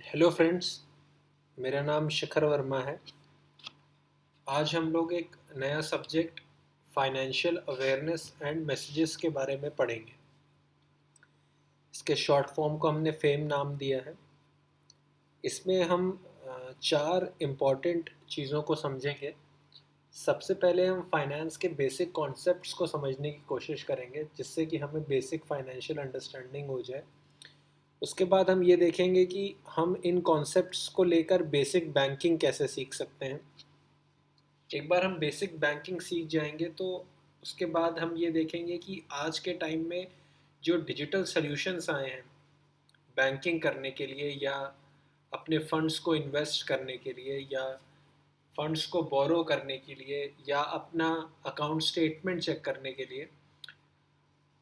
Hello friends, मेरा नाम शिखर वर्मा है। आज हम लोग एक नया subject financial awareness and messages के बारे में पढ़ेंगे। इसके शॉर्ट फॉर्म को हमने फेम नाम दिया है। इसमें हम चार इम्पॉर्टेंट चीज़ों को समझेंगे। सबसे पहले हम फाइनेंस के बेसिक कॉन्सेप्ट्स को समझने की कोशिश करेंगे, जिससे कि हमें बेसिक फाइनेंशियल अंडरस्टैंडिंग हो जाए। उसके बाद हम ये देखेंगे कि हम इन कॉन्सेप्ट्स को लेकर बेसिक बैंकिंग कैसे सीख सकते हैं। एक बार हम बेसिक बैंकिंग सीख जाएंगे तो उसके बाद हम ये देखेंगे कि आज के टाइम में जो डिजिटल सॉल्यूशंस आए हैं बैंकिंग करने के लिए, या अपने फंड्स को इन्वेस्ट करने के लिए, या फंड्स को बोरो करने के लिए, या अपना अकाउंट स्टेटमेंट चेक करने के लिए,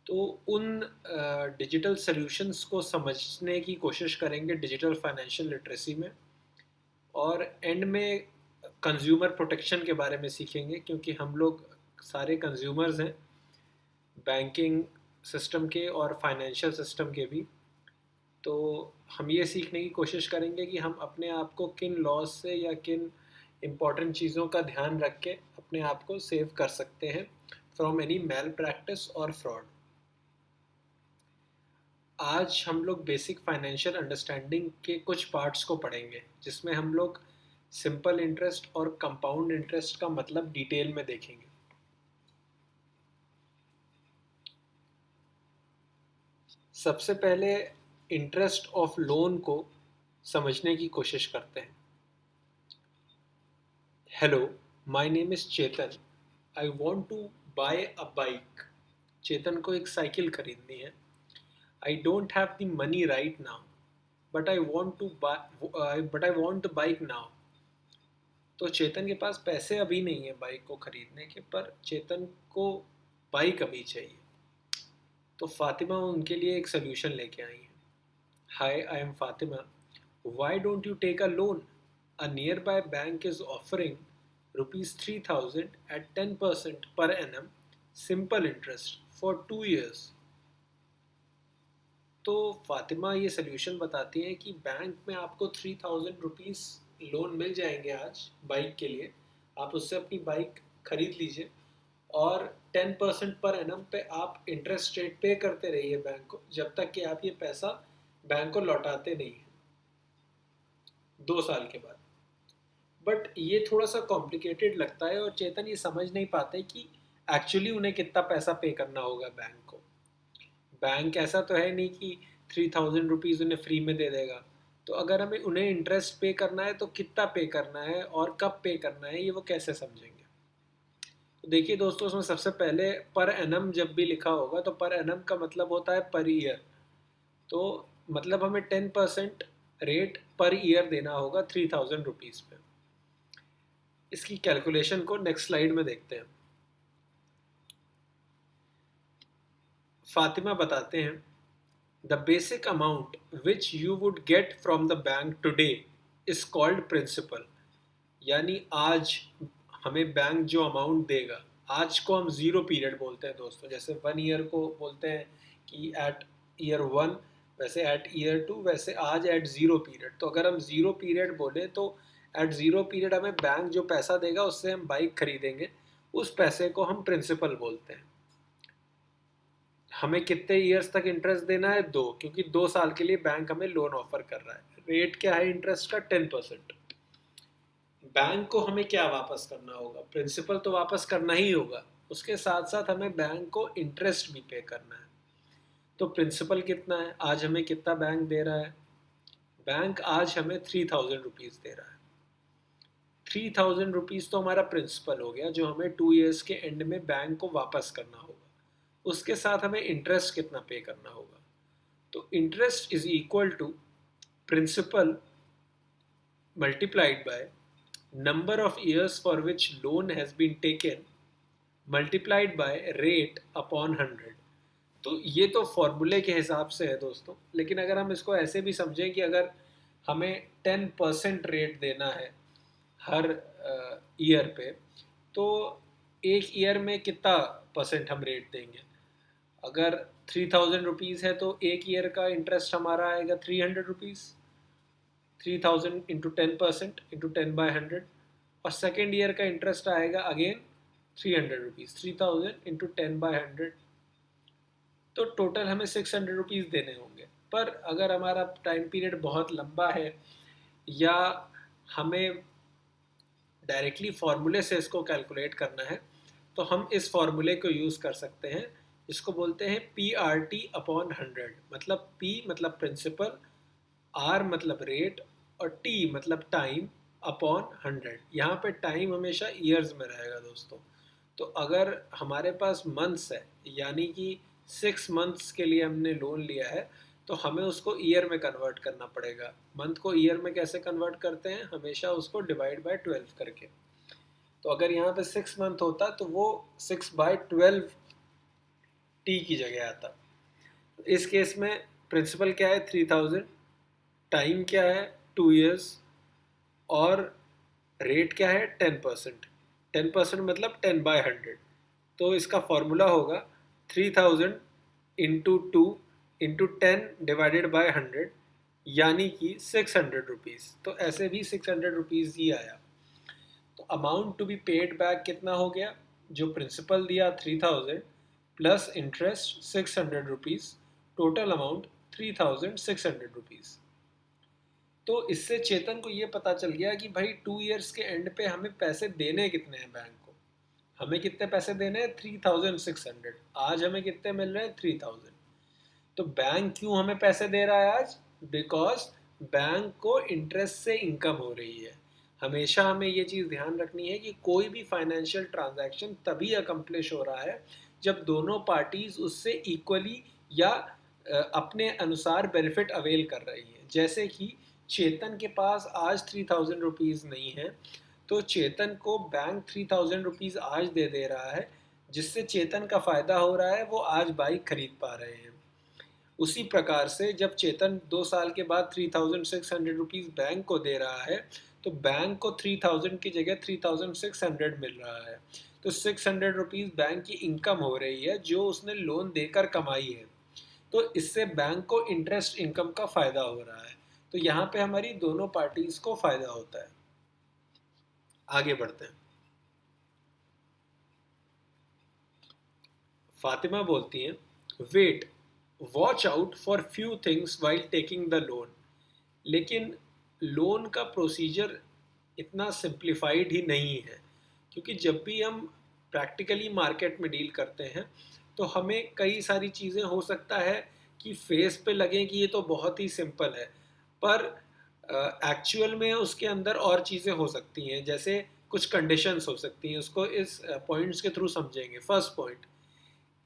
तो उन डिजिटल सॉल्यूशंस को समझने की कोशिश करेंगे डिजिटल फाइनेंशियल लिटरेसी में। और एंड में कंज्यूमर प्रोटेक्शन के बारे में सीखेंगे, क्योंकि हम लोग सारे कंज्यूमर्स हैं बैंकिंग सिस्टम के और फाइनेंशियल सिस्टम के भी। तो हम ये सीखने की कोशिश करेंगे कि हम अपने आप को किन लॉज से या किन इम्पॉर्टेंट चीज़ों का ध्यान रख के अपने आप को सेव कर सकते हैं फ्रॉम एनी मैल प्रैक्टिस और फ्रॉड। आज हम लोग बेसिक फाइनेंशियल अंडरस्टैंडिंग के कुछ पार्ट्स को पढ़ेंगे, जिसमें हम लोग सिंपल इंटरेस्ट और कंपाउंड इंटरेस्ट का मतलब डिटेल में देखेंगे। सबसे पहले इंटरेस्ट ऑफ लोन को समझने की कोशिश करते हैं। Hello, my name is Chetan. I want to buy a bike. Chetan को एक साइकिल खरीदनी है। I don't have the money right now, but I want the bike now. तो चेतन के पास पैसे अभी नहीं है बाइक को खरीदने के, पर चेतन को बाइक अभी चाहिए। तो फातिमा उनके लिए एक सोल्यूशन लेके आई है। Hi, I am Fatima. Why don't you take a loan? A nearby bank is offering rupees 3000 at 10% per annum simple interest for 2 years। तो फातिमा ये सोल्यूशन बताती है कि बैंक में आपको 3000 रुपीज़ लोन मिल जाएंगे आज बाइक के लिए। आप उससे अपनी बाइक खरीद लीजिए और 10% पर एनम पे आप इंटरेस्ट रेट पे करते रहिए बैंक को, जब तक कि आप ये पैसा बैंक को लौटाते नहीं हैं 2 साल के बाद। बट ये थोड़ा सा कॉम्प्लिकेटेड लगता है और चेतन ये समझ नहीं पाते कि एक्चुअली उन्हें कितना पैसा पे करना होगा बैंक को। बैंक ऐसा तो है नहीं कि 3000 रुपीज़ उन्हें फ्री में दे देगा। तो अगर हमें उन्हें इंटरेस्ट पे करना है तो कितना पे करना है और कब पे करना है, ये वो कैसे समझेंगे। तो देखिए दोस्तों, उसमें सबसे पहले पर एनम जब भी लिखा होगा तो पर एनम का मतलब होता है पर ईयर। तो मतलब हमें 10% रेट पर ईयर देना होगा 3000 रुपीज़ पे। इसकी कैलकुलेशन को नेक्स्ट स्लाइड में देखते हैं। फातिमा बताते हैं, the basic amount which you would get from the bank today is called principal. यानी आज हमें बैंक जो अमाउंट देगा, आज को हम ज़ीरो पीरियड बोलते हैं दोस्तों। जैसे 1 ईयर को बोलते हैं कि एट ईयर 1, वैसे एट ईयर 2, वैसे आज एट ज़ीरो पीरियड। तो अगर हम ज़ीरो पीरियड बोले तो एट ज़ीरो पीरियड हमें बैंक जो पैसा देगा उससे हम बाइक खरीदेंगे, उस पैसे को हम प्रिंसिपल बोलते हैं। हमें कितने ईयर्स तक इंटरेस्ट देना है? 2, क्योंकि 2 साल के लिए बैंक हमें लोन ऑफर कर रहा है। रेट क्या है इंटरेस्ट का? 10%। बैंक को हमें क्या वापस करना होगा? प्रिंसिपल तो वापस करना ही होगा, उसके साथ साथ हमें बैंक को इंटरेस्ट भी पे करना है। तो प्रिंसिपल कितना है? आज हमें कितना बैंक दे रहा है? बैंक आज हमें 3000 रुपीज़ दे रहा है। 3000 रुपीज़ तो हमारा प्रिंसिपल हो गया, जो हमें 2 ईयर्स के एंड में बैंक को वापस करना होगा। उसके साथ हमें इंटरेस्ट कितना पे करना होगा? तो interest is equal to principal multiplied by number of years for which loan has been taken multiplied by rate upon 100। तो ये तो फॉर्मूले के हिसाब से है दोस्तों, लेकिन अगर हम इसको ऐसे भी समझें कि अगर हमें 10% रेट देना है हर ईयर पे, तो एक ईयर में कितना परसेंट हम रेट देंगे? अगर 3000 रुपीज़ है तो एक ईयर का इंटरेस्ट हमारा आएगा 300 रुपीज़। 3000 इंटू 10% इंटू 10/100, और सेकेंड ईयर का इंटरेस्ट आएगा अगेन 300 रुपीज़, 3000 इंटू 10/100, तो टोटल हमें 600 रुपीज़ देने होंगे। पर अगर हमारा टाइम पीरियड बहुत लंबा है या हमें डायरेक्टली फार्मूले से इसको कैलकुलेट करना है, तो हम इस फार्मूले को यूज़ कर सकते हैं। इसको बोलते हैं PRT/100, मतलब P मतलब प्रिंसिपल, R मतलब रेट और T मतलब टाइम अपॉन 100। यहाँ पे टाइम हमेशा ईयर्स में रहेगा दोस्तों। तो अगर हमारे पास मंथ्स है, यानी कि 6 मंथ्स के लिए हमने लोन लिया है, तो हमें उसको ईयर में कन्वर्ट करना पड़ेगा। मंथ को ईयर में कैसे कन्वर्ट करते हैं? हमेशा उसको डिवाइड बाय 12 करके। तो अगर यहाँ पे 6 मंथ होता तो वो 6/12 टी की जगह आता। इस केस में प्रिंसिपल क्या है? 3000, टाइम क्या है? 2 ईयर्स, और रेट क्या है? 10%। 10% मतलब 10/100। तो इसका फॉर्मूला होगा 3000 इंटू 2 इंटू 10 डिवाइडेड बाय 100, यानी कि 600 रुपीज़। तो ऐसे भी 600 रुपीज़ ही आया। तो amount to be paid back कितना हो गया? जो प्रिंसिपल दिया 3000 plus interest 600 rupees, total amount 3600 rupees. तो इससे चेतन को ये पता चल गया कि भाई 2 ईयर्स के एंड पे हमें पैसे देने कितने हैं बैंक को। हमें कितने पैसे देने हैं? 3600। आज हमें कितने मिल रहे हैं? 3000। तो बैंक क्यों हमें पैसे दे रहा है आज? बिकॉज बैंक को इंटरेस्ट से इनकम हो रही है। हमेशा हमें ये चीज़ ध्यान रखनी है कि कोई भी फाइनेंशियल ट्रांजैक्शन तभी अकम्प्लिश हो रहा है जब दोनों पार्टीज उससे इक्वली या अपने अनुसार बेनिफिट अवेल कर रही है। जैसे कि चेतन के पास आज 3000 रुपीज़ नहीं है, तो चेतन को बैंक 3000 रुपीज़ आज दे रहा है, जिससे चेतन का फ़ायदा हो रहा है, वो आज बाइक खरीद पा रहे हैं। उसी प्रकार से जब चेतन 2 साल के बाद 3600 रुपीज़ बैंक को दे रहा है, तो बैंक को 3000 की जगह 3600 मिल रहा है। तो 600 रुपीज़ बैंक की इनकम हो रही है जो उसने लोन देकर कमाई है। तो इससे बैंक को इंटरेस्ट इनकम का फ़ायदा हो रहा है। तो यहाँ पे हमारी दोनों पार्टीज को फ़ायदा होता है। आगे बढ़ते हैं। फातिमा बोलती हैं, wait, watch out for few things while taking the loan. लेकिन लोन का प्रोसीजर इतना सिंप्लीफाइड ही नहीं है, क्योंकि जब भी हम प्रैक्टिकली मार्केट में डील करते हैं तो हमें कई सारी चीज़ें हो सकता है कि फेस पे लगें कि ये तो बहुत ही सिंपल है, पर एक्चुअल में उसके अंदर और चीज़ें हो सकती हैं, जैसे कुछ कंडीशंस हो सकती हैं। उसको इस पॉइंट्स के थ्रू समझेंगे। First point,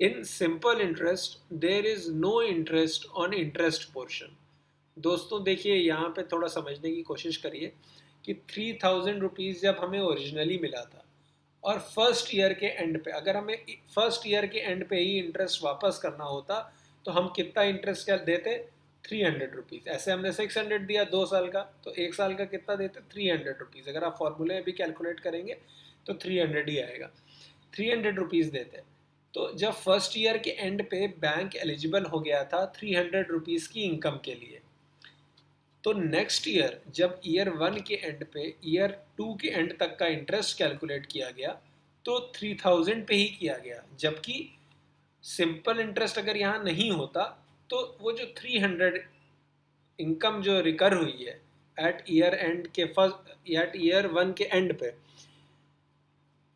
in simple interest there is no interest on interest portion. दोस्तों देखिए, यहाँ पे थोड़ा समझने की कोशिश करिए कि 3000 रुपीज़ जब हमें ओरिजिनली मिला था, और फर्स्ट ईयर के एंड पे अगर हमें फर्स्ट ईयर के एंड पे ही इंटरेस्ट वापस करना होता, तो हम कितना इंटरेस्ट क्या देते? 300 रुपीज़। ऐसे हमने 600 दिया 2 साल का, तो 1 साल का कितना देते? 300 रुपीज़। अगर आप फॉर्मूले में भी कैलकुलेट करेंगे तो 300 ही आएगा। 300 रुपीज़ देते। तो जब फर्स्ट ईयर के एंड पे बैंक एलिजिबल हो गया था 300 रुपीज़ की इनकम के लिए, तो नेक्स्ट ईयर जब ईयर 1 के एंड पे ईयर 2 के एंड तक का इंटरेस्ट कैलकुलेट किया गया तो 3000 पे ही किया गया। जबकि सिंपल इंटरेस्ट अगर यहाँ नहीं होता तो वो जो 300 इनकम जो रिकर हुई है एट ईयर एंड के फर्स्ट एट ईयर 1 के एंड पे,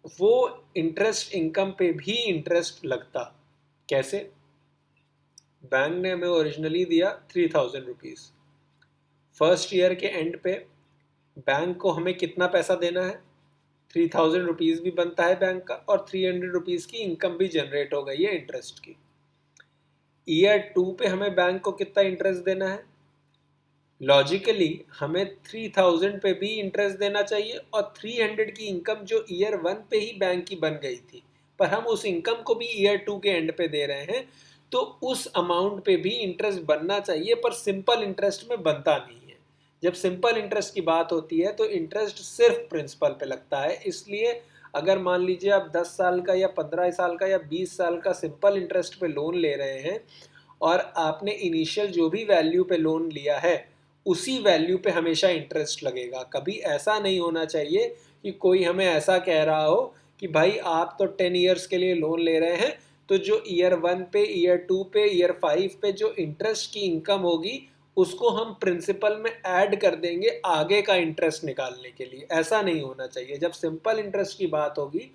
वो इंटरेस्ट इनकम पे भी इंटरेस्ट लगता। कैसे? बैंक ने हमें ओरिजिनली दिया 3000 रुपीज़, फर्स्ट ईयर के एंड पे बैंक को हमें कितना पैसा देना है? 3000 रुपीज़ भी बनता है बैंक का, और 300 रुपीज़ की इनकम भी जनरेट हो गई है इंटरेस्ट की। ईयर 2 पे हमें बैंक को कितना इंटरेस्ट देना है? लॉजिकली हमें 3000 पे भी इंटरेस्ट देना चाहिए, और 300 की इनकम जो ईयर 1 पे ही बैंक की बन गई थी, पर हम उस इनकम को भी ईयर 2 के एंड पे दे रहे हैं, तो उस अमाउंट पे भी इंटरेस्ट बनना चाहिए, पर सिंपल इंटरेस्ट में बनता नहीं है। जब सिंपल इंटरेस्ट की बात होती है तो इंटरेस्ट सिर्फ प्रिंसिपल पे लगता है। इसलिए अगर मान लीजिए आप 10 साल का या 15 साल का या 20 साल का सिंपल इंटरेस्ट पे लोन ले रहे हैं, और आपने इनिशियल जो भी वैल्यू पे लोन लिया है उसी वैल्यू पे हमेशा इंटरेस्ट लगेगा। कभी ऐसा नहीं होना चाहिए कि कोई हमें ऐसा कह रहा हो कि भाई आप तो 10 ईयर्स के लिए लोन ले रहे हैं, तो जो ईयर 1 पे, ईयर 2 पे, ईयर 5 पे जो इंटरेस्ट की इनकम होगी उसको हम प्रिंसिपल में ऐड कर देंगे आगे का इंटरेस्ट निकालने के लिए। ऐसा नहीं होना चाहिए। जब सिंपल इंटरेस्ट की बात होगी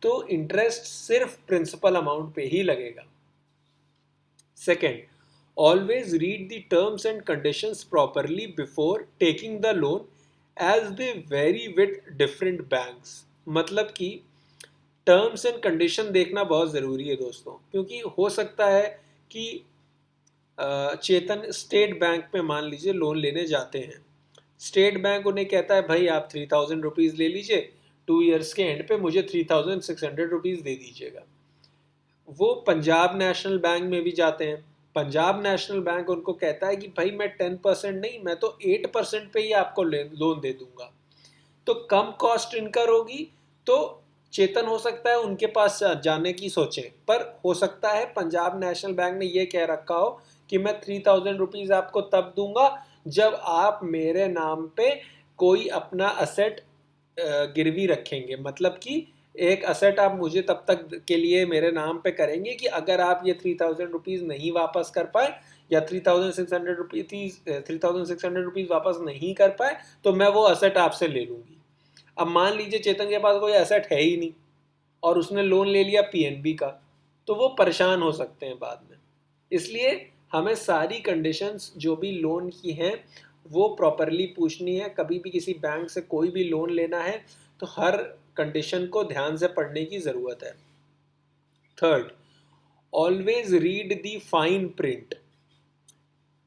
तो इंटरेस्ट सिर्फ प्रिंसिपल अमाउंट पे ही लगेगा। Second, always read the terms and conditions properly before taking the loan as they vary with different banks। मतलब कि टर्म्स एंड कंडीशन देखना बहुत ज़रूरी है दोस्तों, क्योंकि हो सकता है कि चेतन स्टेट बैंक में मान लीजिए लोन लेने जाते हैं। स्टेट बैंक उन्हें कहता है भाई आप 3000 रुपीज़ ले लीजिए, 2 ईयर्स के एंड पे मुझे 3600 रुपीज़ दे दीजिएगा। वो पंजाब नेशनल बैंक में भी जाते हैं। पंजाब नेशनल बैंक उनको कहता है कि भाई मैं 10% नहीं, मैं तो 8% पे ही आपको लोन दे दूंगा। तो कम कॉस्ट इनकर होगी, तो चेतन हो सकता है उनके पास जाने की सोचे, पर हो सकता है पंजाब नेशनल बैंक ने ये कह रखा हो कि मैं 3000 रुपीज़ आपको तब दूंगा जब आप मेरे नाम पे कोई अपना असेट गिरवी रखेंगे। मतलब कि एक असेट आप मुझे तब तक के लिए मेरे नाम पे करेंगे कि अगर आप ये 3000 रुपीज़ नहीं वापस कर पाए या 3600 रुपीज़ वापस नहीं कर पाए तो मैं वो असेट आपसे ले लूँगी। अब मान लीजिए चेतन के पास कोई एसेट है ही नहीं और उसने लोन ले लिया पीएनबी का, तो वो परेशान हो सकते हैं बाद में। इसलिए हमें सारी कंडीशंस जो भी लोन की हैं वो प्रॉपरली पूछनी है। कभी भी किसी बैंक से कोई भी लोन लेना है तो हर कंडीशन को ध्यान से पढ़ने की ज़रूरत है। Third, always read the fine print.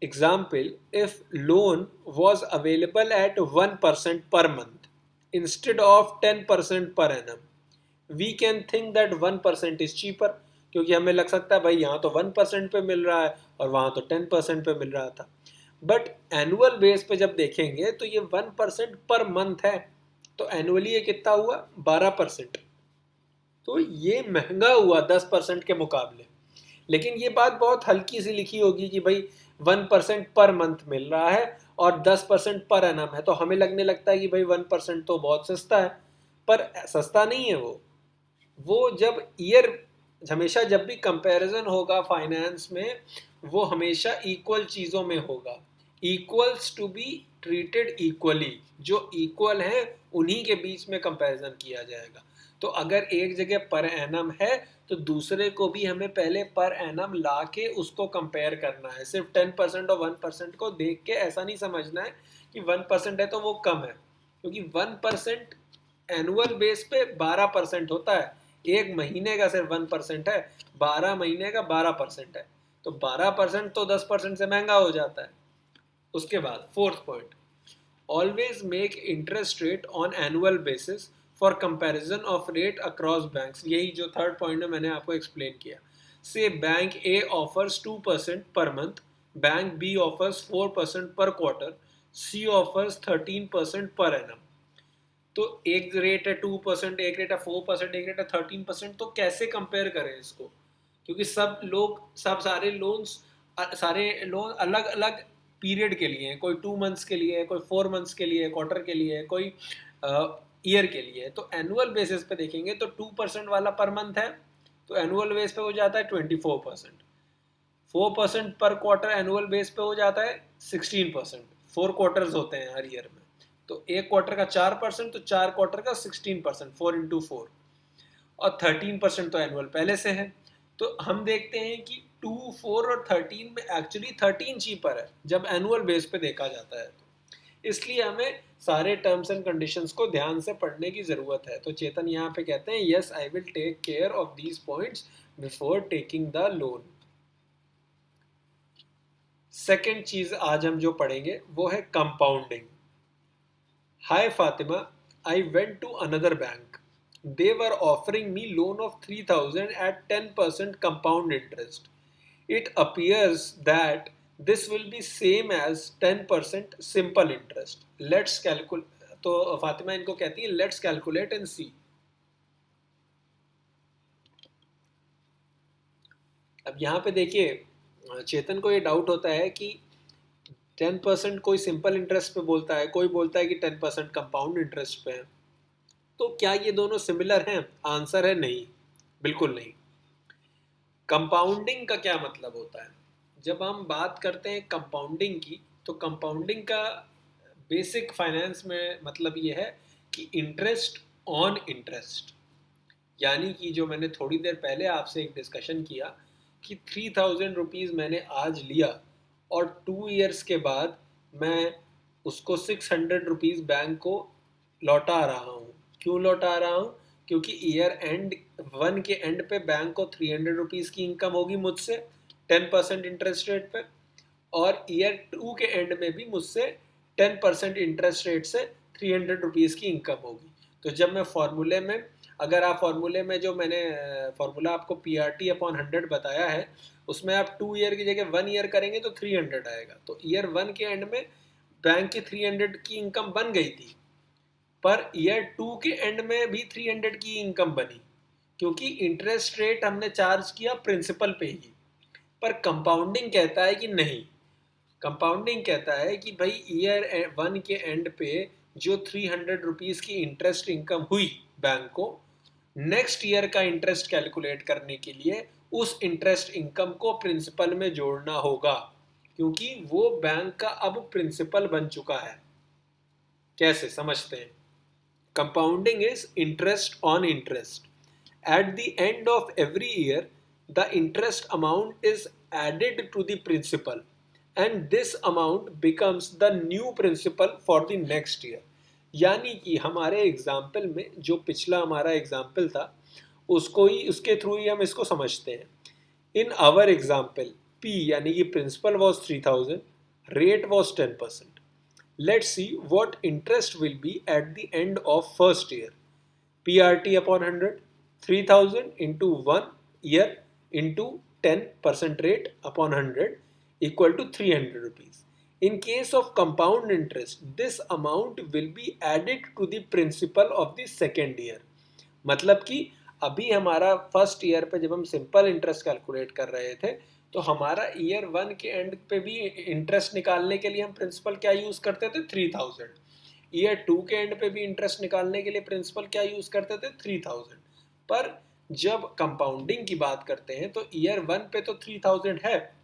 Example, if loan was available at 1% per month instead of 10% per annum, we can think that 1% is cheaper। क्योंकि हमें लग सकता है भाई यहाँ तो 1% पे मिल रहा है और वहाँ तो 10% पे मिल रहा था। बट एनुअल बेस पे जब देखेंगे तो ये 1% पर मंथ है, तो एनुअली ये कितना हुआ 12%। तो ये महंगा हुआ 10% के मुकाबले। लेकिन ये बात बहुत हल्की सी लिखी होगी कि भाई 1% पर मंथ मिल रहा है और 10% पर एनम है, तो हमें लगने लगता है कि भाई 1% तो बहुत सस्ता है। पर सस्ता नहीं है वो जब ईयर, हमेशा जब भी कंपैरिजन होगा फाइनेंस में वो हमेशा इक्वल चीज़ों में होगा। Equals to be treated equally, जो इक्वल है उन्हीं के बीच में कंपैरिजन किया जाएगा। तो अगर एक जगह पर एनम है तो दूसरे को भी हमें पहले पर एनम ला के उसको कंपेयर करना है। सिर्फ 10% और 1% को देख के ऐसा नहीं समझना है कि 1% है तो वो कम है, क्योंकि 1% एनुअल बेस पे 12% होता है। एक महीने का सिर्फ 1% है, 12 महीने का 12% है, तो 12% तो 10% से महंगा हो जाता है। उसके बाद fourth point, always make interest rate on annual basis for comparison of rate across banks. यही जो थर्ड पॉइंट है मैंने आपको एक्सप्लेन किया। से बैंक ए offers 2% per month, bank B offers 4% पर क्वार्टर, सी ऑफर्स 13% पर एनम। तो एक रेट है 2%, एक रेट है 4%, एक रेट है 13%, तो कैसे कंपेयर करें इसको? क्योंकि सारे लोन अलग अलग पीरियड के लिए हैं। कोई 2 मंथ्स के लिए है, कोई 4 मंथ्स के लिए, क्वार्टर के लिए है, कोई ईयर के लिए है। तो एनुअल बेसिस पे देखेंगे तो 2% वाला पर मंथ है तो एनुअल बेस पे हो जाता है 24%। 4% पर क्वार्टर एनुअल बेस पे हो जाता है 16%। 4 क्वार्टर्स होते हैं हर ईयर में, तो एक क्वार्टर का 4%, तो 4 क्वार्टर का 16%, 4 into 4, और 13% तो एनुअल पहले से है। तो हम देखते हैं कि 2, 4 और 13 में एक्चुअली 13 चीपर है जब एनुअल बेस पे देखा जाता है। तो इसलिए हमें सारे टर्म्स एंड कंडीशंस को ध्यान से पढ़ने की ज़रूरत है। तो चेतन यहाँ पे कहते हैं yes I will take care of these points before taking the loan. Second चीज़ आज हम जो पढ़ेंगे वो है compounding. Hi Fatima, I went to another bank, they were offering me loan of 3000 at 10% compound interest. It appears that this will be same as 10% simple interest. Let's calculate। तो फातिमा इनको कहती है let's calculate and see। अब यहाँ पे देखिए चेतन को ये डाउट होता है कि 10% कोई सिंपल इंटरेस्ट पे बोलता है, कोई बोलता है कि 10% कंपाउंड इंटरेस्ट पे है। तो क्या ये दोनों सिमिलर हैं? आंसर है नहीं, बिल्कुल नहीं। कंपाउंडिंग का क्या मतलब होता है? जब हम बात करते हैं कंपाउंडिंग की, तो कंपाउंडिंग का बेसिक फाइनेंस में मतलब ये है कि इंटरेस्ट ऑन इंटरेस्ट। यानी कि जो मैंने थोड़ी देर पहले आपसे एक डिस्कशन किया कि 3000 रुपीज़ मैंने आज लिया और 2 ईयर्स के बाद मैं उसको 600 रुपीज़ बैंक को लौटा रहा हूँ। क्यों लौटा रहा हूँ? क्योंकि ईयर एंड 1 के एंड पे बैंक को 300 रुपीज़ की इनकम होगी मुझसे 10% इंटरेस्ट रेट पे, और ईयर 2 के एंड में भी मुझसे 10% इंटरेस्ट रेट से 300 रुपीज़ की इनकम होगी। तो जब मैं फॉर्मूले में, अगर आप फॉर्मूले में जो मैंने फॉर्मूला आपको PRT/100 बताया है, उसमें आप 2 ईयर की जगह 1 ईयर करेंगे तो 300 आएगा। तो ईयर 1 के एंड में बैंक की 300 की इनकम बन गई थी, पर ईयर 2 के एंड में भी 300 की इनकम बनी, क्योंकि इंटरेस्ट रेट हमने चार्ज किया प्रिंसिपल पे ही। पर कंपाउंडिंग कहता है कि नहीं, कंपाउंडिंग कहता है कि भाई ईयर 1 के एंड पे जो 300 रुपीज़ की इंटरेस्ट इनकम हुई बैंक को, नेक्स्ट ईयर का इंटरेस्ट कैलकुलेट करने के लिए उस इंटरेस्ट इनकम को प्रिंसिपल में जोड़ना होगा, क्योंकि वो बैंक का अब प्रिंसिपल बन चुका है। कैसे समझते हैं? Compounding is interest on interest. At the end of every year, the interest amount is added to the principal, and this amount becomes the new principal for the next year. यानी कि हमारे example में जो पिछला हमारा example था, उसको ही, उसके थ्रू ही हम इसको समझते हैं। इन आवर एग्जाम्पल P यानी कि principal was 3000, rate was 10%. Let's see what interest will be at the end of first year. PRT/100, 3000 into 1 year into 10% rate upon 100 equal to 300 rupees. In case of compound interest, this amount will be added to the principal of the second year. मतलब कि अभी हमारा first year पे जब हम simple interest calculate कर रहे थे, तो हमारा ईयर 1 के एंड पे भी इंटरेस्ट निकालने के लिए हम प्रिंसिपल क्या यूज़ करते थे? 3000। ईयर 2 के एंड पे भी इंटरेस्ट निकालने के लिए प्रिंसिपल क्या यूज़ करते थे? 3000। पर जब कंपाउंडिंग की बात करते हैं तो ईयर 1 पे तो 3000 है,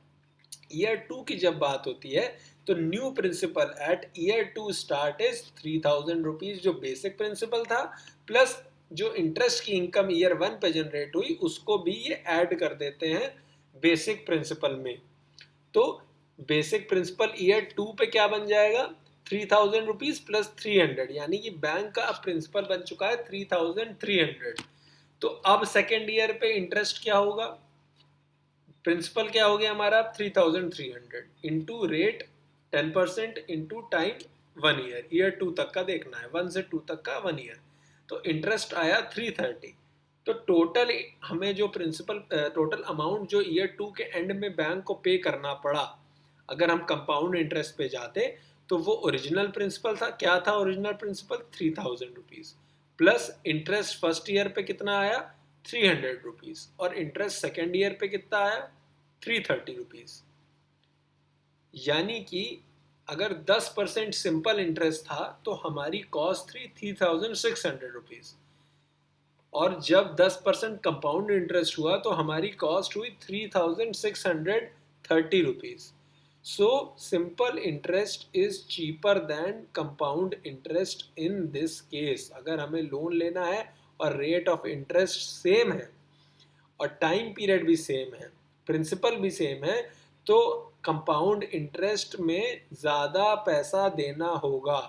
ईयर 2 की जब बात होती है तो new principal at year 2 start is 3000 rupees, जो बेसिक प्रिंसिपल था, प्लस जो इंटरेस्ट की इनकम ईयर 1 पे जनरेट हुई उसको भी ये ऐड कर देते हैं बेसिक प्रिंसिपल में। तो बेसिक प्रिंसिपल ईयर 2 पे क्या बन जाएगा? 3000 रुपीज़ प्लस 300, यानी कि बैंक का अब प्रिंसिपल बन चुका है 3300। तो अब सेकेंड ईयर पे इंटरेस्ट क्या होगा? प्रिंसिपल क्या हो गया हमारा? 3300 into rate 10% into time 1 year. Year 2 तक का देखना है, 1 से 2 तक का 1 ईयर। तो इंटरेस्ट आया 330। तो टोटल हमें जो प्रिंसिपल, टोटल अमाउंट जो ईयर 2 के एंड में बैंक को पे करना पड़ा, अगर हम कंपाउंड इंटरेस्ट पे जाते तो वो ओरिजिनल प्रिंसिपल था। क्या था original principal? 3000 rupees, plus interest first year पे कितना आया? 300 रुपीज़, और इंटरेस्ट सेकेंड ईयर पे कितना आया? 330 रुपीज़। यानी कि अगर 10% सिंपल इंटरेस्ट था तो हमारी कॉस्ट थी 3600 रुपीज़, और जब 10% कंपाउंड इंटरेस्ट हुआ तो हमारी कॉस्ट हुई 3630 rupees. So simple interest is cheaper than compound interest in this case. अगर हमें लोन लेना है और रेट ऑफ इंटरेस्ट सेम है और टाइम पीरियड भी सेम है, प्रिंसिपल भी सेम है, तो कंपाउंड इंटरेस्ट में ज़्यादा पैसा देना होगा।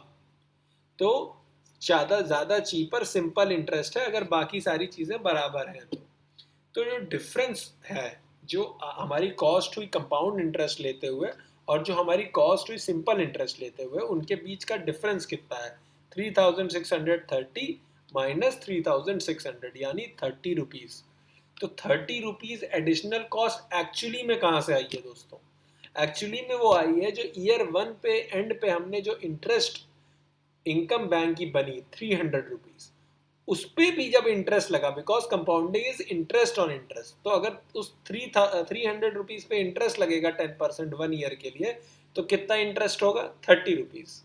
तो ज़्यादा चीपर सिंपल इंटरेस्ट है अगर बाकी सारी चीज़ें बराबर हैं तो जो डिफरेंस है, जो हमारी कॉस्ट हुई कंपाउंड इंटरेस्ट लेते हुए और जो हमारी कॉस्ट हुई सिंपल इंटरेस्ट लेते हुए, उनके बीच का डिफरेंस कितना है? 3630 माइनस 3600 यानी 30 रुपीज़। तो 30 रुपीज़ एडिशनल कॉस्ट एक्चुअली में कहाँ से आई है दोस्तों? एक्चुअली में वो आई है जो ईयर 1 पे एंड पे हमने जो इंटरेस्ट इनकम बैंक की बनी 300 रुपीज़, उस पर भी जब इंटरेस्ट लगा, because compounding is interest on interest, तो अगर उस 300 रुपीज़ पे इंटरेस्ट लगेगा 10% 1 ईयर के लिए, तो कितना इंटरेस्ट होगा, 30 रुपीज़।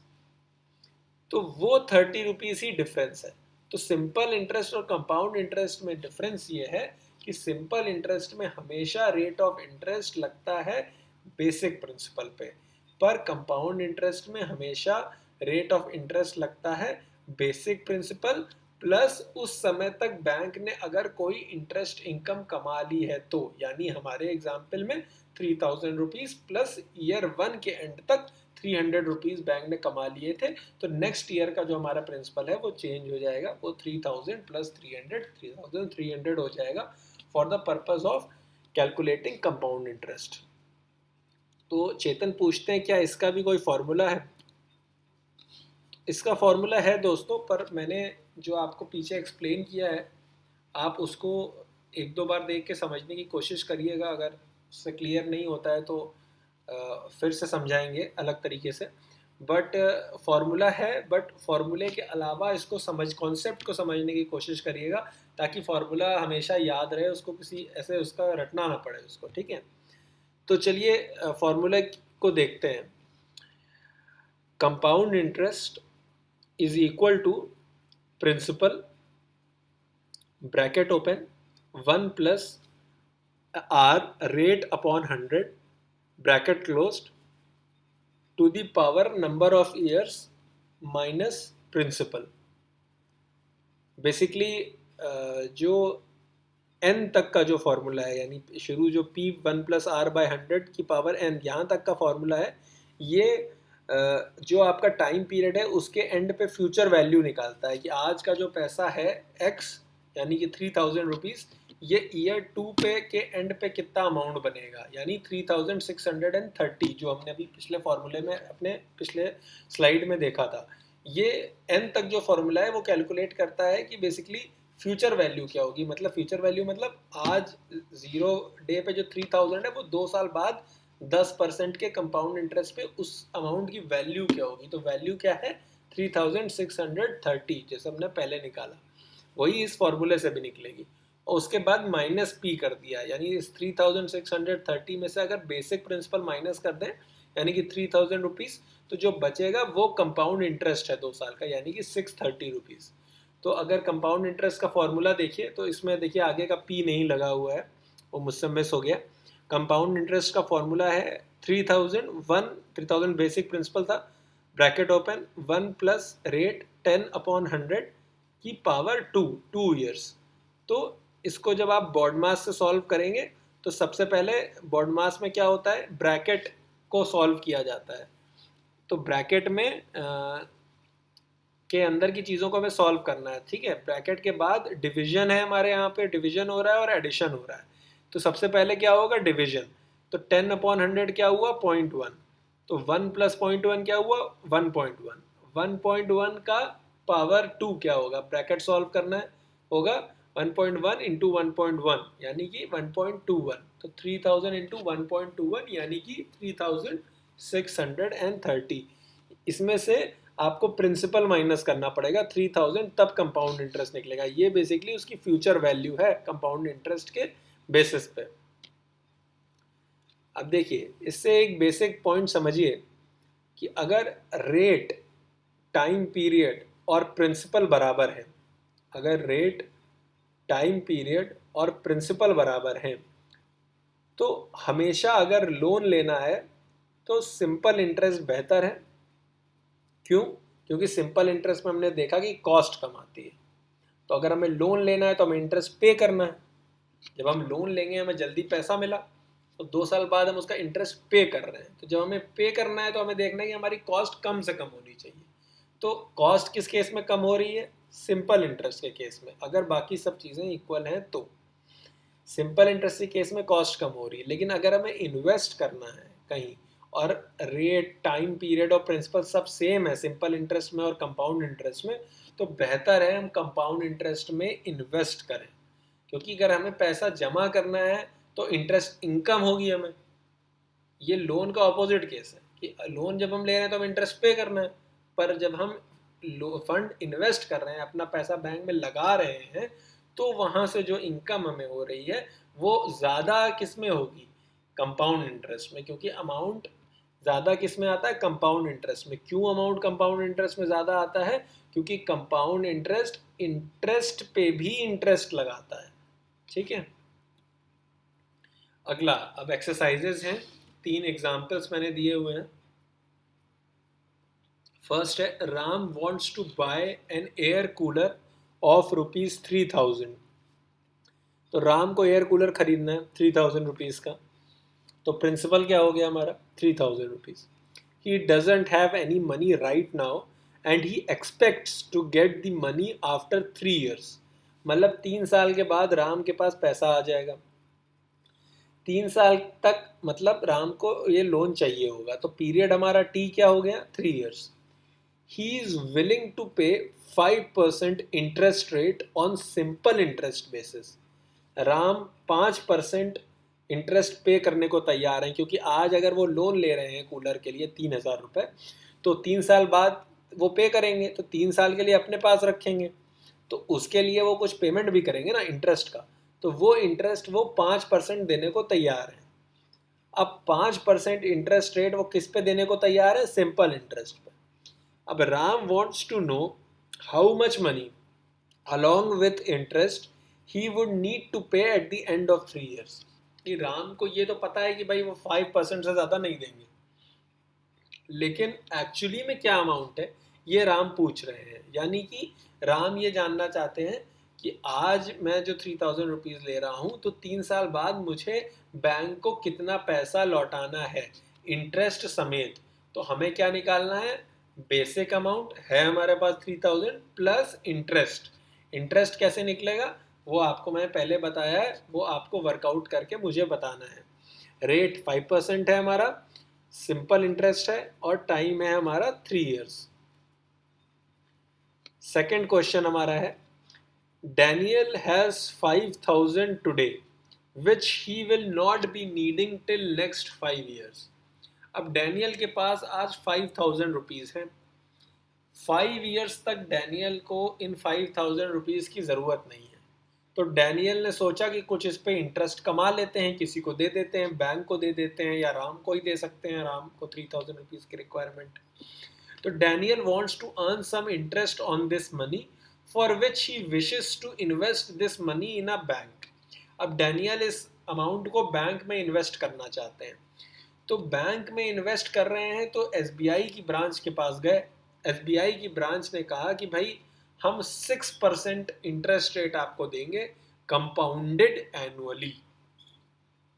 तो वो 30 रुपीज़ ही डिफरेंस है। तो सिंपल इंटरेस्ट और कंपाउंड इंटरेस्ट में डिफरेंस ये है कि सिंपल इंटरेस्ट में हमेशा रेट ऑफ इंटरेस्ट लगता है बेसिक प्रिंसिपल पे, पर कंपाउंड इंटरेस्ट में हमेशा रेट ऑफ इंटरेस्ट लगता है बेसिक प्रिंसिपल प्लस उस समय तक बैंक ने अगर कोई इंटरेस्ट इनकम कमा ली है तो, यानी हमारे एग्जाम्पल में 3000 रुपीज़ प्लस ईयर 1 के एंड तक 300 रुपीज़ बैंक ने कमा लिए थे, तो नेक्स्ट ईयर का जो हमारा प्रिंसिपल है वो चेंज हो जाएगा, वो 3000 प्लस 300 3300 हो जाएगा for the purpose of calculating compound interest. तो चेतन पूछते हैं क्या इसका भी कोई फॉर्मूला है? इसका फॉर्मूला है दोस्तों, पर मैंने जो आपको पीछे एक्सप्लेन किया है आप उसको एक दो बार देख के समझने की कोशिश करिएगा, अगर उससे क्लियर नहीं होता है तो फिर से समझाएंगे अलग तरीके से। बट फार्मूला है, बट फार्मूले के अलावा इसको कॉन्सेप्ट को समझने की कोशिश करिएगा ताकि फार्मूला हमेशा याद रहे, उसको किसी ऐसे उसका रटना ना पड़े उसको, ठीक है। तो चलिए फार्मूले को देखते हैं। Compound interest is equal to principal bracket open 1 plus r rate upon 100 bracket closed to the power number of years minus principal. Basically जो n तक का जो फॉर्मूला है, यानी शुरू जो p 1 प्लस आर बाई 100 की पावर n यहाँ तक का फॉर्मूला है, ये जो आपका टाइम पीरियड है उसके एंड पे फ्यूचर वैल्यू निकालता है कि आज का जो पैसा है x यानी कि 3000 रुपीज़, ये ईयर 2 पे के एंड पे कितना अमाउंट बनेगा, यानी 3630 जो हमने अभी पिछले फॉर्मूले में अपने पिछले स्लाइड में देखा था। ये n तक जो फॉर्मूला है वो कैलकुलेट करता है कि बेसिकली फ्यूचर वैल्यू क्या होगी, मतलब फ्यूचर वैल्यू मतलब आज 0 डे पे जो 3000 है वो 2 साल बाद 10% के कंपाउंड इंटरेस्ट पे उस अमाउंट की वैल्यू क्या होगी। तो वैल्यू क्या है, 3630 जैसे हमने पहले निकाला, वही इस फॉर्मूले से भी निकलेगी। और उसके बाद माइनस पी कर दिया, यानी इस 3630 में से अगर बेसिक प्रिंसिपल माइनस कर दें यानी कि 3000 रुपीज़, तो जो बचेगा वो कंपाउंड इंटरेस्ट है 2 साल का, यानी कि 630 रुपीज़। तो अगर कंपाउंड इंटरेस्ट का फॉर्मूला देखिए तो इसमें देखिए आगे का पी नहीं लगा हुआ है, वो मुझसे मिस हो गया। कंपाउंड इंटरेस्ट का फॉर्मूला है 3000 बेसिक प्रिंसिपल था, bracket open 1 plus rate 10 upon 100 की पावर 2 ईयर्स। तो इसको जब आप बॉड मास से सॉल्व करेंगे तो सबसे पहले बॉड मास में क्या होता है, ब्रैकेट को सॉल्व किया जाता है। तो ब्रैकेट में के अंदर की चीज़ों को हमें सॉल्व करना है, ठीक है। ब्रैकेट के बाद डिवीजन है, हमारे यहाँ पे डिवीजन हो रहा है और एडिशन हो रहा है। तो सबसे पहले क्या होगा, डिवीजन। तो 10 अपॉन 100 क्या हुआ, 0.1। तो 1 प्लस 0.1 क्या हुआ, 1.1। 1.1 का पावर 2 क्या होगा, ब्रैकेट सॉल्व करना है, होगा 1.1 इंटू 1.1 यानी कि 1.21। तो 3000 इंटू 1.21 यानी कि 3630। इसमें से आपको प्रिंसिपल माइनस करना पड़ेगा 3000, तब कंपाउंड इंटरेस्ट निकलेगा। ये बेसिकली उसकी फ्यूचर वैल्यू है कंपाउंड इंटरेस्ट के बेसिस पे। अब देखिए इससे एक बेसिक पॉइंट समझिए कि अगर रेट, टाइम पीरियड और प्रिंसिपल बराबर है, अगर रेट, टाइम पीरियड और प्रिंसिपल बराबर हैं, तो हमेशा अगर लोन लेना है तो सिंपल इंटरेस्ट बेहतर है। क्यों? क्योंकि सिंपल इंटरेस्ट में हमने देखा कि कॉस्ट कम आती है। तो अगर हमें लोन लेना है तो हमें इंटरेस्ट पे करना है। जब हम लोन लेंगे हमें जल्दी पैसा मिला, तो 2 साल बाद हम उसका इंटरेस्ट पे कर रहे हैं। तो जब हमें पे करना है तो हमें देखना है कि हमारी कॉस्ट कम से कम होनी चाहिए। तो कॉस्ट किस केस में कम हो रही है, सिंपल इंटरेस्ट के केस में, अगर बाकी सब चीज़ें इक्वल हैं तो। सिंपल इंटरेस्ट के केस में कॉस्ट कम हो रही है, लेकिन अगर हमें इन्वेस्ट करना है कहीं और रेट, टाइम पीरियड और प्रिंसिपल सब सेम है सिंपल इंटरेस्ट में और कंपाउंड इंटरेस्ट में, तो बेहतर है हम कंपाउंड इंटरेस्ट में इन्वेस्ट करें। क्योंकि अगर हमें पैसा जमा करना है तो इंटरेस्ट इनकम होगी हमें। ये लोन का ऑपोजिट केस है कि लोन जब हम ले रहे हैं तो हम इंटरेस्ट पे करना है, पर जब हम फंड इन्वेस्ट कर रहे हैं, अपना पैसा बैंक में लगा रहे हैं, तो वहाँ से जो इनकम हमें हो रही है वो ज़्यादा किस में होगी, कंपाउंड इंटरेस्ट में, क्योंकि अमाउंट ज़्यादा किस में आता है? कंपाउंड इंटरेस्ट में। क्यों अमाउंट कंपाउंड इंटरेस्ट में ज़्यादा आता है? क्योंकि कंपाउंड इंटरेस्ट इंटरेस्ट पे भी इंटरेस्ट लगाता है। ठीक है, अगला अब एक्सरसाइजेज हैं, 3 एग्जाम्पल्स मैंने दिए हुए हैं। फर्स्ट है, Ram wants to buy an air cooler of ₹3000। तो राम को एयर कूलर खरीदना है 3000 रुपीज़ का। तो प्रिंसिपल क्या हो गया हमारा? 3000 rupees. He doesn't have any money right now and he expects to get the money after 3 years। मतलब 3 साल के बाद राम के पास पैसा आ जाएगा। 3 साल तक मतलब राम को ये लोन चाहिए होगा, तो पीरियड हमारा टी क्या हो गया? 3 years। He is willing to pay 5% interest rate on simple interest basis. Ram 5% interest pay करने को तैयार हैं, क्योंकि आज अगर वो लोन ले रहे हैं कूलर के लिए 3000 रुपये, तो 3 साल बाद वो पे करेंगे, तो 3 साल के लिए अपने पास रखेंगे, तो उसके लिए वो कुछ पेमेंट भी करेंगे ना इंटरेस्ट का, तो वो इंटरेस्ट वो 5% देने को तैयार है। अब 5% इंटरेस्ट रेट वो किस पे देने को तैयार है? सिंपल इंटरेस्ट पे। अब Ram wants to know how much money along with interest he would need to pay at the end of 3 years। कि राम को ये तो पता है कि भाई वो 5% से ज़्यादा नहीं देंगे, लेकिन एक्चुअली में क्या अमाउंट है ये राम पूछ रहे हैं। यानी कि राम ये जानना चाहते हैं कि आज मैं जो 3000 रुपीज़ ले रहा हूँ, तो 3 साल बाद मुझे बैंक को कितना पैसा लौटाना है इंटरेस्ट समेत। तो हमें क्या निकालना है? बेसिक अमाउंट है हमारे पास 3000 प्लस इंटरेस्ट। इंटरेस्ट कैसे निकलेगा वो आपको मैं पहले बताया है, वो आपको वर्कआउट करके मुझे बताना है। रेट 5% है हमारा, सिंपल इंटरेस्ट है और टाइम है हमारा 3 years। सेकेंड क्वेश्चन हमारा है, Daniel has 5000 today which he will not be needing till next 5 years। अब डैनियल के पास आज 5000 रुपीज़ है। 5 years तक डैनियल को इन 5000 रुपीज़ की ज़रूरत नहीं है। तो डैनियल ने सोचा कि कुछ इस पे इंटरेस्ट कमा लेते हैं, किसी को दे देते हैं, बैंक को दे देते हैं, या राम को ही दे सकते हैं, राम को 3000 रुपीज़ की रिक्वायरमेंट। तो Daniel wants to earn some interest on this money for which he wishes to invest this money in a bank. अब डैनियल इस अमाउंट को बैंक में इन्वेस्ट करना चाहते हैं। तो बैंक में इन्वेस्ट कर रहे हैं, तो एसबीआई की ब्रांच के पास गए। एसबीआई की ब्रांच ने कहा कि भाई हम 6% इंटरेस्ट रेट आपको देंगे कंपाउंडेड एनुअली।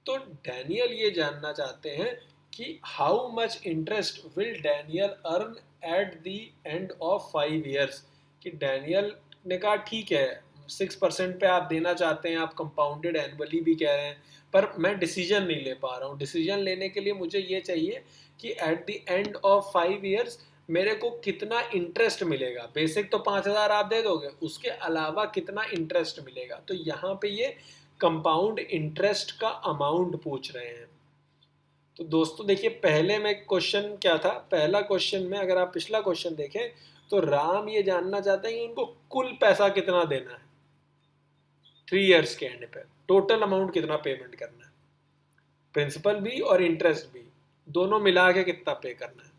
तो डैनियल ये जानना चाहते हैं कि how much interest will Daniel earn eight the end of 5 years। कि डैनियल ने कहा ठीक है 6% पे आप देना चाहते हैं, आप कंपाउंडेड एनुअली भी कह रहे हैं, पर मैं डिसीजन नहीं ले पा रहा हूँ। डिसीजन लेने के लिए मुझे ये चाहिए कि eight the end of 5 years मेरे को कितना इंटरेस्ट मिलेगा। बेसिक तो 5000 आप दे दोगे, उसके अलावा कितना इंटरेस्ट मिलेगा। तो यहाँ पे ये कंपाउंड इंटरेस्ट का अमाउंट पूछ रहे हैं। तो दोस्तों देखिए, पहले में क्वेश्चन क्या था? पहला क्वेश्चन में अगर आप पिछला क्वेश्चन देखें तो राम ये जानना चाहते हैं कि उनको कुल पैसा कितना देना है 3 years के एंड पे, टोटल अमाउंट कितना पेमेंट करना है, प्रिंसिपल भी और इंटरेस्ट भी, दोनों मिला के कितना पे करना है।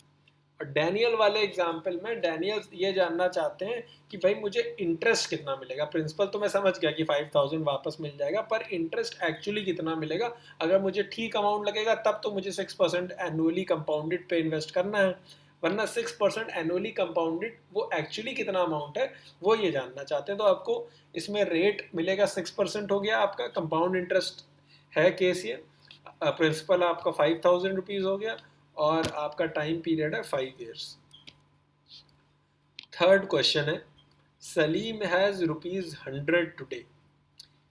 और डैनियल वाले एग्जाम्पल में डैनियल ये जानना चाहते हैं कि भाई मुझे इंटरेस्ट कितना मिलेगा। प्रिंसिपल तो मैं समझ गया कि 5000 वापस मिल जाएगा, पर इंटरेस्ट एक्चुअली कितना मिलेगा। अगर मुझे ठीक अमाउंट लगेगा तब तो मुझे 6% एनुअली कंपाउंडेड पे इन्वेस्ट करना है, वरना 6% एनुअली कंपाउंडेड वो एक्चुअली कितना अमाउंट है वो ये जानना चाहते हैं। तो आपको इसमें रेट मिलेगा 6% हो गया आपका, कंपाउंड इंटरेस्ट है केस ये, प्रिंसिपल आपका 5000 रुपीज़ हो गया और आपका टाइम पीरियड है 5 years। थर्ड क्वेश्चन है, Salim has ₹100 today,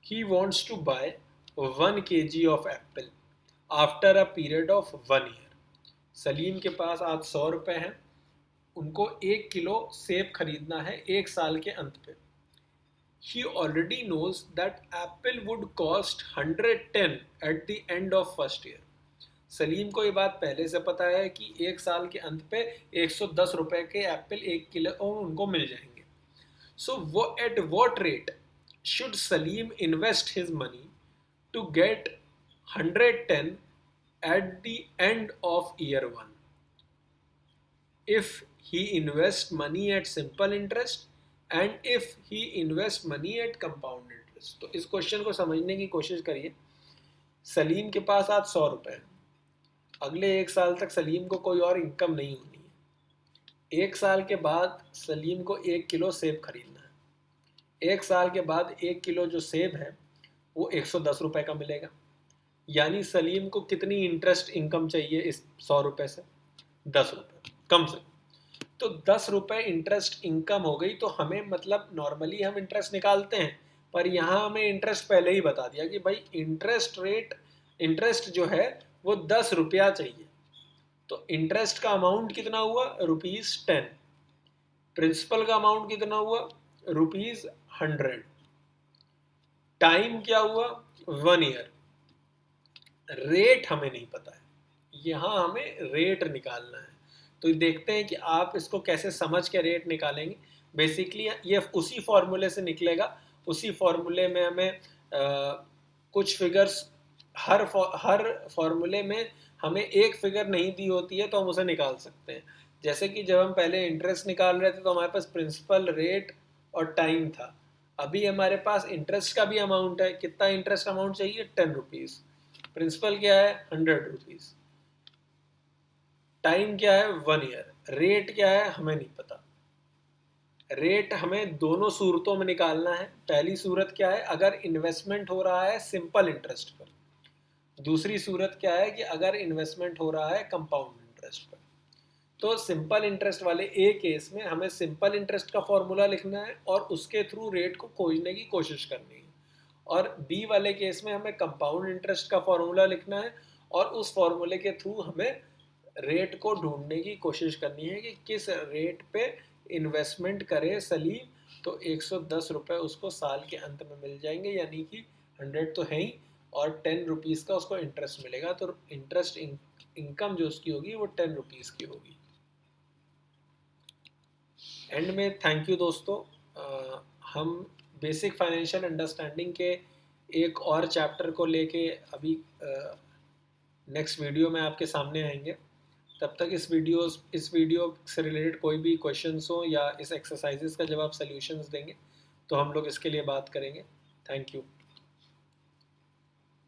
he wants to buy 1 kg of apple after a period of 1 year। Salim के पास आज 100 रुपये हैं, उनको 1 किलो सेब खरीदना है 1 साल के अंत पे। He already knows that apple would cost 110 at the end of first year। Salim को ये बात पहले से पता है कि 1 साल के अंत पे 110 रुपए के एप्पल 1 किलो उनको मिल जाएंगे। सो वो at what rate should Salim invest his money to get 110 at the end of year 1। if he invest money at simple interest and if he invest money at compound interest। तो इस question को समझने की कोशिश करिए। सलीम के पास आज 100 रुपए हैं, अगले 1 साल तक सलीम को कोई और इनकम नहीं होनी है। 1 साल के बाद सलीम को 1 किलो सेब खरीदना है। 1 साल के बाद 1 किलो जो सेब है वो 110 रुपए का मिलेगा। यानी सलीम को कितनी इंटरेस्ट इनकम चाहिए इस 100 रुपए से? 10 रुपए कम से। तो 10 रुपए इंटरेस्ट इनकम हो गई। तो हमें मतलब नॉर्मली हम इंटरेस्ट निकालते हैं, पर यहाँ हमें इंटरेस्ट पहले ही बता दिया कि भाई इंटरेस्ट जो है वो 10 रुपया चाहिए। तो इंटरेस्ट का अमाउंट कितना हुआ? ₹10। प्रिंसिपल का अमाउंट कितना हुआ? ₹100। टाइम क्या हुआ? 1 ईयर। रेट हमें नहीं पता है, यहाँ हमें रेट निकालना है। तो देखते हैं कि आप इसको कैसे समझ के रेट निकालेंगे। बेसिकली ये उसी फॉर्मूले से निकलेगा। उसी फॉर्मूले में हमें कुछ फिगर्स, हर फॉर्मूले में हमें एक फिगर नहीं दी होती है तो हम उसे निकाल सकते हैं। जैसे कि जब हम पहले इंटरेस्ट निकाल रहे थे तो हमारे पास प्रिंसिपल, रेट और टाइम था। अभी हमारे पास इंटरेस्ट का भी अमाउंट है। कितना इंटरेस्ट अमाउंट चाहिए? 10 रुपीज़। प्रिंसिपल क्या है? 100 रुपीज़। टाइम क्या है? 1 ईयर। रेट क्या है? हमें नहीं पता। रेट हमें दोनों सूरतों में निकालना है। पहली सूरत क्या है? अगर इन्वेस्टमेंट हो रहा है सिंपल इंटरेस्ट पर। दूसरी सूरत क्या है कि अगर इन्वेस्टमेंट हो रहा है कंपाउंड इंटरेस्ट पर। तो सिंपल इंटरेस्ट वाले ए केस में हमें सिंपल इंटरेस्ट का फॉर्मूला लिखना है और उसके थ्रू रेट को खोजने की कोशिश करनी है। और बी वाले केस में हमें कंपाउंड इंटरेस्ट का फॉर्मूला लिखना है और उस फॉर्मूले के थ्रू हमें रेट को ढूंढने की कोशिश करनी है कि किस रेट पे इन्वेस्टमेंट करे सलीम। तो 110 रुपये उसको साल के अंत में मिल जाएंगे, यानी कि 100 तो है ही और 10 रुपीज़ का उसको इंटरेस्ट मिलेगा। तो इंटरेस्ट इनकम जो उसकी होगी वो 10 रुपीज़ की होगी। एंड में थैंक यू दोस्तों। हम बेसिक फाइनेंशियल अंडरस्टैंडिंग के एक और चैप्टर को लेके अभी नेक्स्ट वीडियो में आपके सामने आएंगे। तब तक इस वीडियो से रिलेटेड कोई भी क्वेश्चंस हो या इस एक्सरसाइजेस का जब आप सॉल्यूशंस देंगे तो हम लोग इसके लिए बात करेंगे। Thank you.